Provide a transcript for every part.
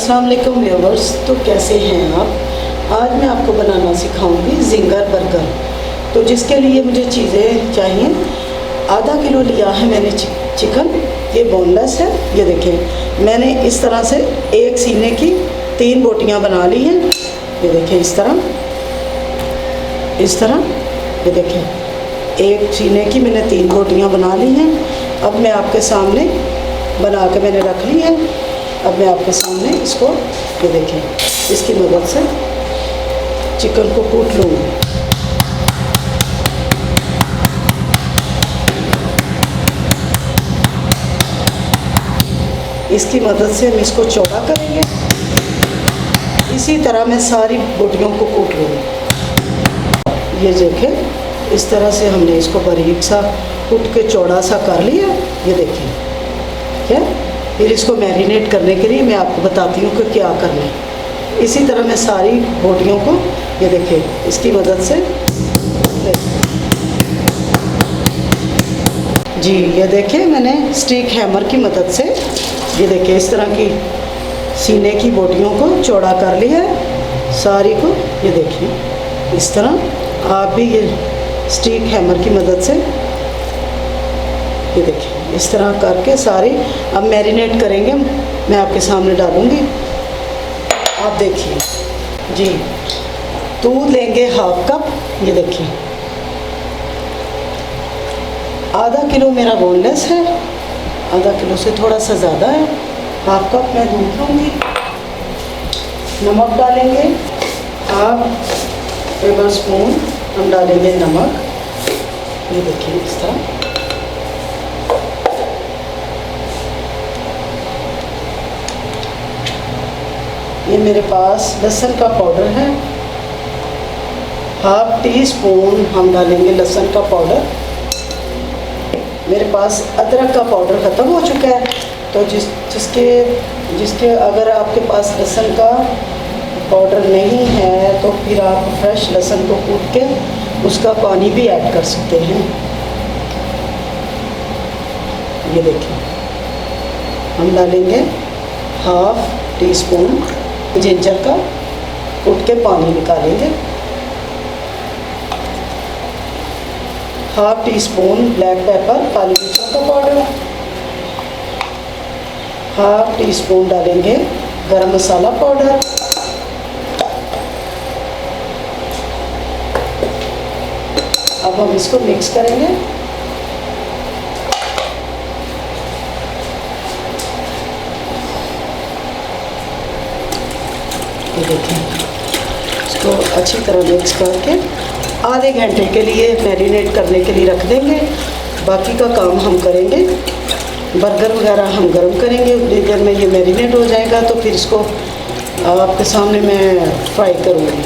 अस्सलाम वालेकुम व्यूअर्स। तो कैसे हैं आप। आज मैं आपको बनाना सिखाऊंगी जिंगर बर्गर। तो जिसके लिए मुझे चीज़ें चाहिए, आधा किलो लिया है मैंने चिकन। ये बोनलेस है। ये देखें, मैंने इस तरह से एक सीने की 3 बोटियां बना ली हैं। ये देखें, इस तरह ये देखें, एक सीने की मैंने 3 बोटियां बना ली हैं। अब मैं आपके सामने बना के मैंने रख ली है। अब मैं आपके सामने इसको, ये देखें, इसकी मदद से चिकन को कूट लूँगी। इसकी मदद से हम इसको चौड़ा करेंगे। इसी तरह मैं सारी बोटियों को कूट लूँगी। ये देखें, इस तरह से हमने इसको बारीक सा कूट के चौड़ा सा कर लिया। ये देखिए, क्या। फिर इसको मैरिनेट करने के लिए मैं आपको बताती हूँ कि क्या करना है। इसी तरह मैं सारी बोटियों को, ये देखिए, इसकी मदद से जी, ये देखिए, मैंने स्टिक हैमर की मदद से, ये देखिए, इस तरह की सीने की बोटियों को चौड़ा कर लिया है सारी को। ये देखिए, इस तरह आप भी ये स्टिक हैमर की मदद से, ये देखिए, इस तरह करके सारी अब मैरिनेट करेंगे। मैं आपके सामने डालूँगी, आप देखिए जी। दूध लेंगे हाफ कप। ये देखिए, आधा किलो मेरा बोनलेस है, आधा किलो से थोड़ा सा ज़्यादा है। हाफ कप मैं दूध लूँगी। नमक डालेंगे, हाफ टेबल स्पून हम डालेंगे नमक। ये देखिए, इस तरह। ये मेरे पास लहसुन का पाउडर है, हाफ टी स्पून हम डालेंगे लहसुन का पाउडर। मेरे पास अदरक का पाउडर ख़त्म हो चुका है, तो जिसके अगर आपके पास लहसुन का पाउडर नहीं है तो फिर आप फ्रेश लहसुन को कूट के उसका पानी भी ऐड कर सकते हैं। ये देखिए, हम डालेंगे हाफ टी स्पून जिंजर का कूट के पानी निकालेंगे। Half teaspoon black pepper काली मिर्चों का पाउडर। हाफ टी स्पून डालेंगे गरम मसाला पाउडर। अब हम इसको मिक्स करेंगे। ये देखिए, इसको अच्छी तरह मिक्स करके आधे घंटे के लिए मैरिनेट करने के लिए रख देंगे। बाकी का काम हम करेंगे। बर्गर वगैरह हम गर्म करेंगे। उतनी देर में ये मैरिनेट हो जाएगा, तो फिर इसको आपके सामने मैं फ्राई करूँगी।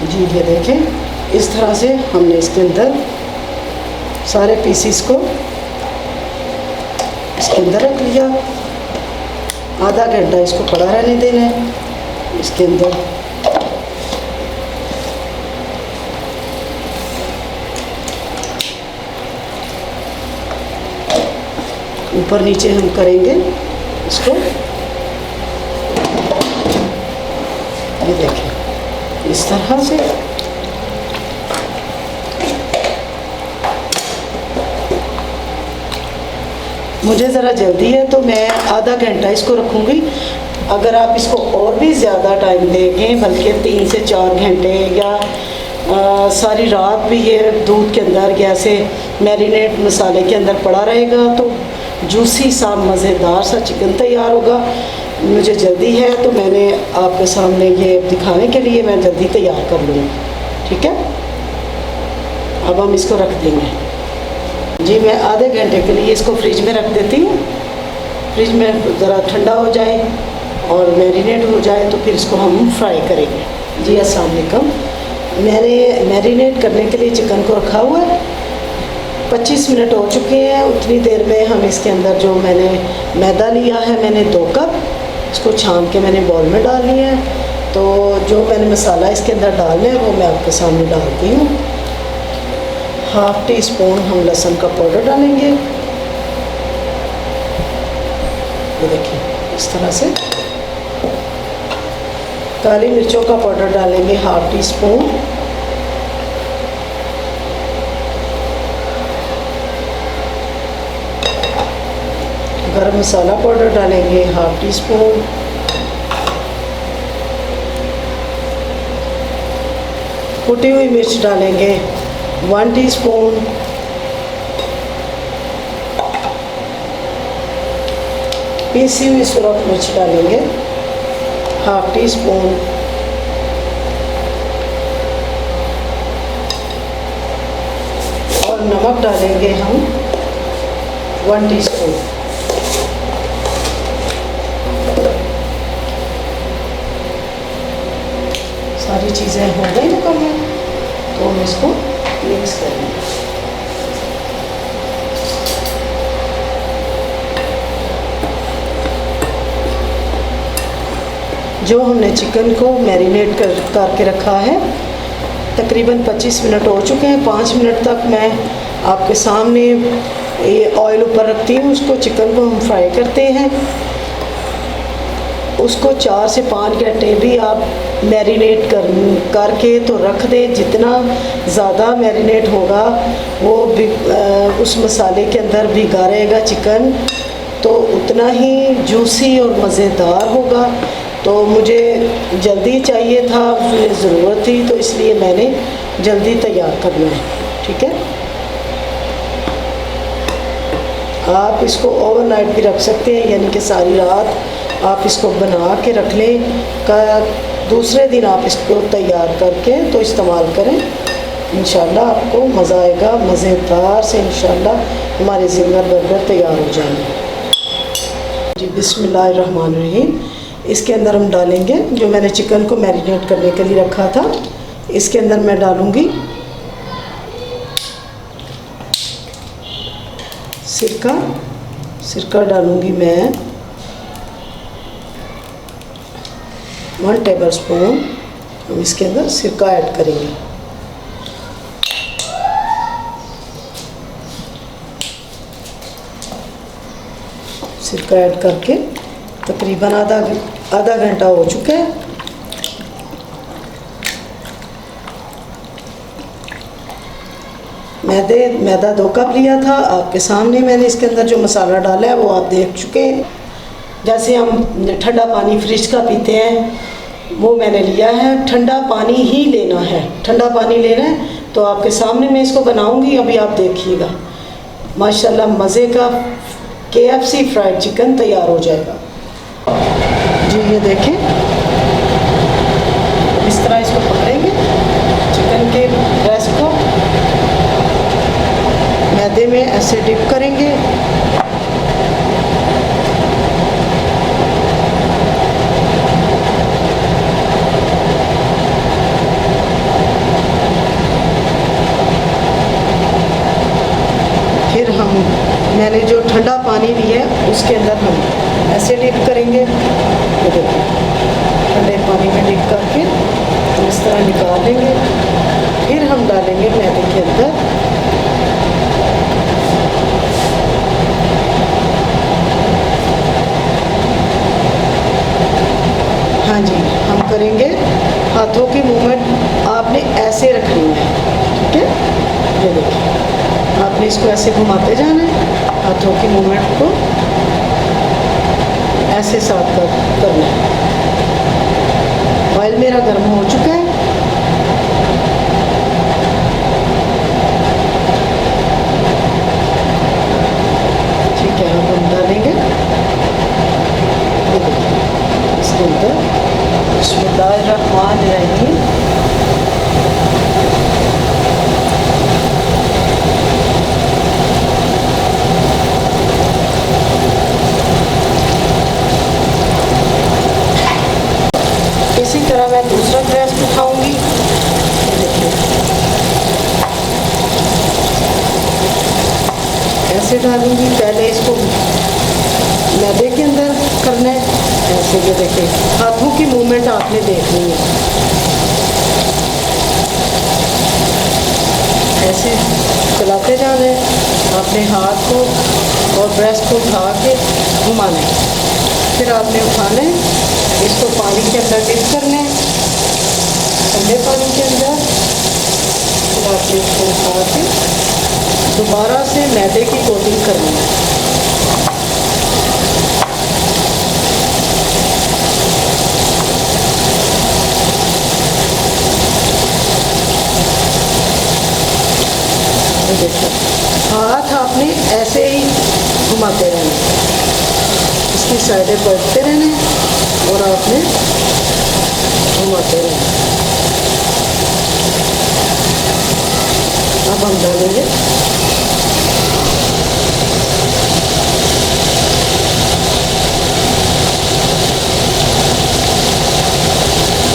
जी, ये देखें, इस तरह से हमने इसके अंदर सारे पीसीस को इसके अंदर रख लिया। आधा घंटा इसको पड़ा रहने देना है इसके अंदर। ऊपर नीचे हम करेंगे इसको। ये देखिए, इस तरह से। मुझे ज़रा जल्दी है तो मैं आधा घंटा इसको रखूँगी। अगर आप इसको और भी ज़्यादा टाइम देंगे, बल्कि 3 से 4 घंटे या सारी रात भी ये दूध के अंदर या ऐसे मैरिनेट मसाले के अंदर पड़ा रहेगा, तो जूसी सा मज़ेदार सा चिकन तैयार होगा। मुझे जल्दी है तो मैंने आपके सामने ये दिखाने के लिए मैं जल्दी तैयार कर लूँगी। ठीक है, अब हम इसको रख देंगे। जी, मैं आधे घंटे के लिए इसको फ्रिज में रख देती हूँ। फ्रिज में ज़रा ठंडा हो जाए और मैरिनेट हो जाए तो फिर इसको हम फ्राई करेंगे। जी, अस्सलाम वालेकुम। मैंने मैरिनेट करने के लिए चिकन को रखा हुआ है। 25 मिनट हो चुके हैं। उतनी देर में हम इसके अंदर जो मैंने मैदा लिया है, मैंने 2 कप, इसको छान के मैंने बाउल में डाल लिया है। तो जो मैंने मसाला इसके अंदर डालना है वो मैं आपके सामने डालती हूँ। हाफ टी स्पून हम लहसुन का पाउडर डालेंगे। ये देखिए इस तरह से। काली मिर्चों का पाउडर डालेंगे 1/2 टीस्पून। गरम मसाला पाउडर डालेंगे 1/2 टीस्पून। कुटी हुई मिर्च डालेंगे 1 टीस्पून। पीसी हुई सुरख मिर्च डालेंगे 1/2 टीस्पून। और नमक डालेंगे हम 1 टीस्पून। सारी चीज़ें हो गई मुकम्मल, तो हम इसको मिक्स करेंगे। जो हमने चिकन को मैरिनेट करके रखा है, तकरीबन 25 मिनट हो चुके हैं। 5 मिनट तक मैं आपके सामने ये ऑयल ऊपर रखती हूँ, उसको चिकन को हम फ्राई करते हैं। उसको 4 से 5 घंटे भी आप मैरिनेट करके तो रख दें। जितना ज़्यादा मैरिनेट होगा वो उस मसाले के अंदर भिगा रहेगा चिकन, तो उतना ही जूसी और मज़ेदार होगा। तो मुझे जल्दी चाहिए था, मुझे ज़रूरत थी, तो इसलिए मैंने जल्दी तैयार करना है। ठीक है, आप इसको ओवरनाइट भी रख सकते हैं, यानी कि सारी रात आप इसको बना के रख लें। दूसरे दिन आप इसको तैयार करके तो इस्तेमाल करें। इंशाल्लाह आपको मज़ा आएगा, मज़ेदार से इंशाल्लाह हमारे ज़िंगर बर्गर तैयार हो जाएंगे। जी बिस्मिल्लाहिर्रहमानिर्रहीम। इसके अंदर हम डालेंगे जो मैंने चिकन को मैरिनेट करने के लिए रखा था। इसके अंदर मैं डालूँगी सिरका डालूँगी मैं 1 टेबलस्पून। हम इसके अंदर सिरका ऐड करेंगे। सिरका ऐड करके तकरीबन आधा घंटा हो चुका है। मैदा 2 कप लिया था, आपके सामने मैंने इसके अंदर जो मसाला डाला है वो आप देख चुके हैं। जैसे हम ठंडा पानी फ्रिज का पीते हैं वो मैंने लिया है। ठंडा पानी ही लेना है, ठंडा पानी लेना है। तो आपके सामने मैं इसको बनाऊंगी, अभी आप देखिएगा। माशाल्लाह मज़े का KFC फ्राइड चिकन तैयार हो जाएगा। जी ये देखें, इस तरह इसको पकड़ेंगे चिकन के ब्रेस्ट को, मैदे में ऐसे डिप करेंगे। फिर मैंने जो ठंडा पानी लिया है उसके अंदर हम ऐसे डिप करेंगे। ये देखिए, ठंडे पानी में डिप करके हम इस तरह निकाल लेंगे। फिर हम डालेंगे मैदे के अंदर हाँ जी, हम करेंगे हाथों की मूवमेंट आपने ऐसे रखनी है। ठीक है, ये देखिए, आपने इसको ऐसे घुमाते जाना है, हाथों की मूवमेंट को ऐसे साथ करना है। ऑयल मेरा गर्म हो चुका है। ठीक है, अब हम डालेंगे इसके अंदर बिस्मिल्लाहिर्रहमानिर्रहीम। इसी तरह मैं दूसरा ब्रेस्ट उठाऊंगी। ऐसे डालूंगी, पहले इसको मैदे के अंदर करना है ऐसे। ये देखिए, हाथों की मूवमेंट आपने देखनी है, ऐसे चलाते जाना है। अपने हाथ को और ब्रेस्ट को उठा के घुमाना है। फिर आपने उठा लें, इसको पानी के अंदर डिप कर लें, ठंडे पानी के अंदर। फिर आपने इसको उठा के दोबारा से मैदे की कोटिंग करनी है। देखो, हाथ आपने ऐसे ही घुमाते रहना, इसकी साइडें पलटते रहने और आपने घुमाते रहना। अब हम डालेंगे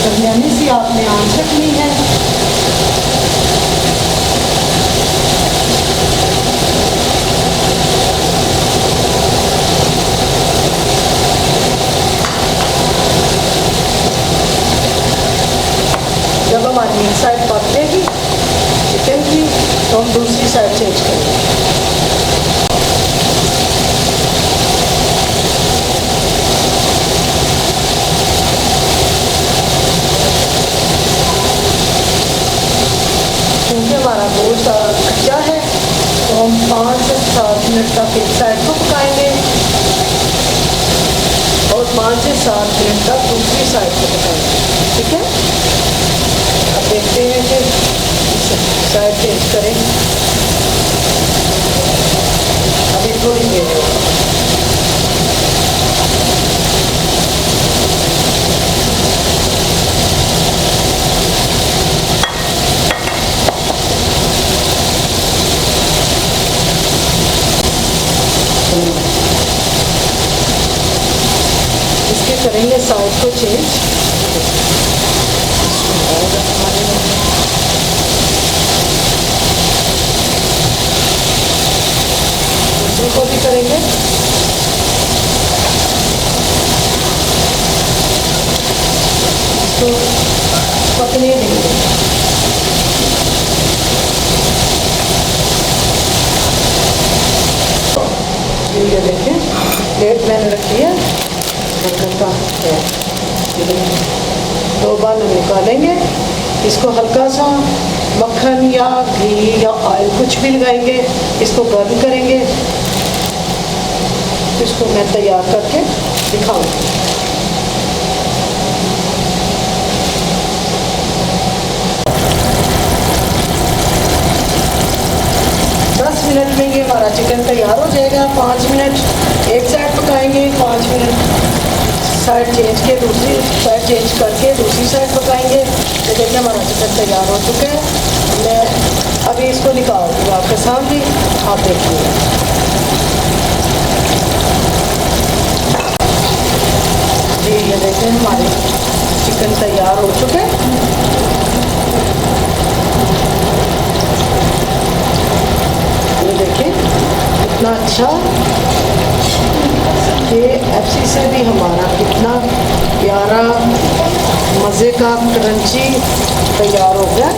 दरमियानी सी आपने आंच रखनी है। जब हमारी एक साइड पक जाएगी चिकन की तो हम दूसरी साइड चेंज करेंगे। क्योंकि हमारा गोश्त कच्चा है तो हम 5 से 7 मिनट तक एक साइड को पकाएंगे और 5 से 7 मिनट तक दूसरी साइड को पकाएंगे। ठीक है, अब देखते हैं कि साइड चेंज करें। अभी थोड़ी देर इसके करेंगे साइड को चेंज। दूसरे को भी करेंगे। इसको पकने देंगे। ये देखें, प्लेट मैंने रखी है, बर्तन का है। दो बार निकालेंगे, इसको हल्का सा मक्खन या घी या ऑयल कुछ भी लगाएंगे, इसको गर्म करेंगे, इसको मैं तैयार करके दिखाऊंगी। 10 मिनट में ये हमारा चिकन तैयार हो जाएगा। 5 मिनट एक साइड पकाएंगे, 5 मिनट साइड चेंज के दूसरी साइड चेंज करके दूसरी साइड पकाएंगे। तो देखिए हमारा चिकन तैयार हो चुका है। मैं अभी इसको निकाल दूँ आपके सामने, आप देखिए। जी ये देखिए हमारे चिकन तैयार हो चुके हैं। ये देखिए कितना अच्छा, ये एफसी से भी हमारा कितना प्यारा मज़े का क्रंची तैयार हो गया।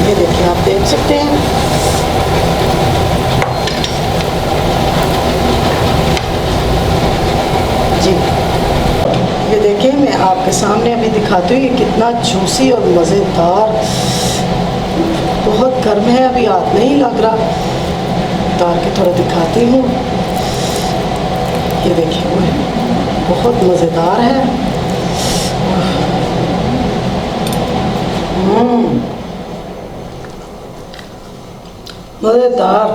ये देखिए आप देख सकते हैं। जी ये देखिए मैं आपके सामने अभी दिखाती हूँ, ये कितना जूसी और मज़ेदार। बहुत गर्म है, अभी हाथ नहीं लग रहा। उतार के थोड़ा दिखाती हूँ। ये देखिए बहुत मज़ेदार है। मज़ेदार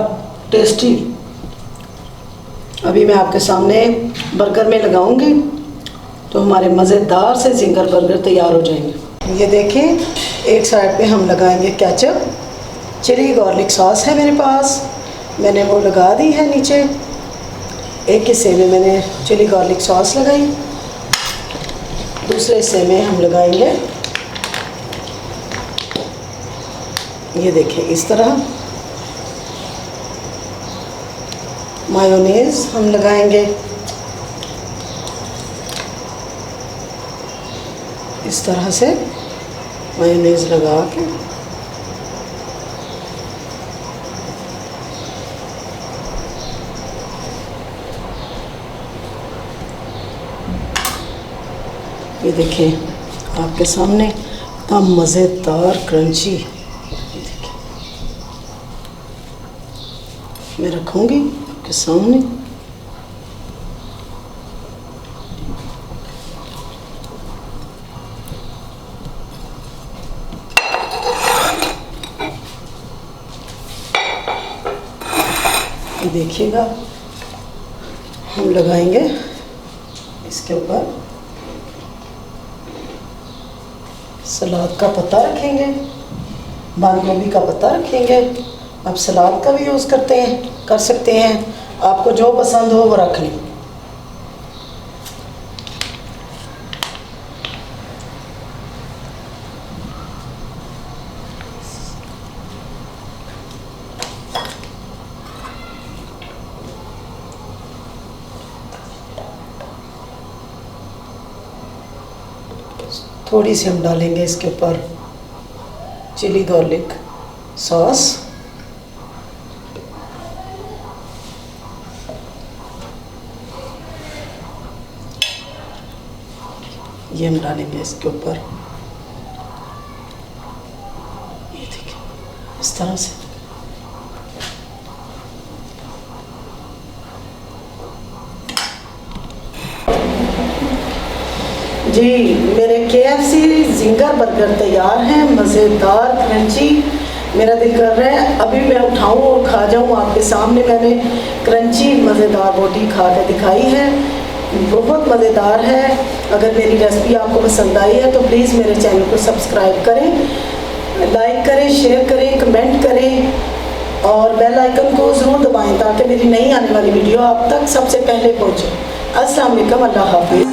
टेस्टी। अभी मैं आपके सामने बर्गर में लगाऊंगी तो हमारे मज़ेदार से जिंगर बर्गर तैयार हो जाएंगे। ये देखें, एक साइड पे हम लगाएंगे केचप, चिली गार्लिक सॉस है मेरे पास, मैंने वो लगा दी है नीचे। एक हिस्से में मैंने चिली गार्लिक सॉस लगाई, दूसरे हिस्से में हम लगाएंगे, ये देखिए इस तरह मायोनेज़ हम लगाएंगे। इस तरह से मायोनीज लगा के ये देखिए आपके सामने इतना मज़ेदार क्रंची। देखिए मैं रखूँगी आपके सामने। ये देखिएगा हम लगाएंगे इसके ऊपर सलाद का पत्ता रखेंगे, बंद गोभी का पत्ता रखेंगे। आप सलाद का भी यूज़ कर सकते हैं, आपको जो पसंद हो वो रख लें। थोड़ी सी हम डालेंगे इसके ऊपर चिली गार्लिक सॉस। ये हम डालेंगे इसके ऊपर, ये देखिए इस तरह से। जी मेरे KFC जिंगर बर्गर तैयार हैं, मज़ेदार क्रंची। मेरा दिल कर रहा है अभी मैं उठाऊं और खा जाऊं। आपके सामने मैंने क्रंची मज़ेदार रोटी खा के दिखाई है, बहुत मज़ेदार है। अगर मेरी रेसिपी आपको पसंद आई है तो प्लीज़ मेरे चैनल को सब्सक्राइब करें, लाइक करें, शेयर करें, कमेंट करें और बेल आइकन को ज़रूर दबाएं ताकि मेरी नई आने वाली वीडियो आप तक सबसे पहले पहुँचे। अस्सलाम वालेकुम, अल्लाह हाफ़िज़।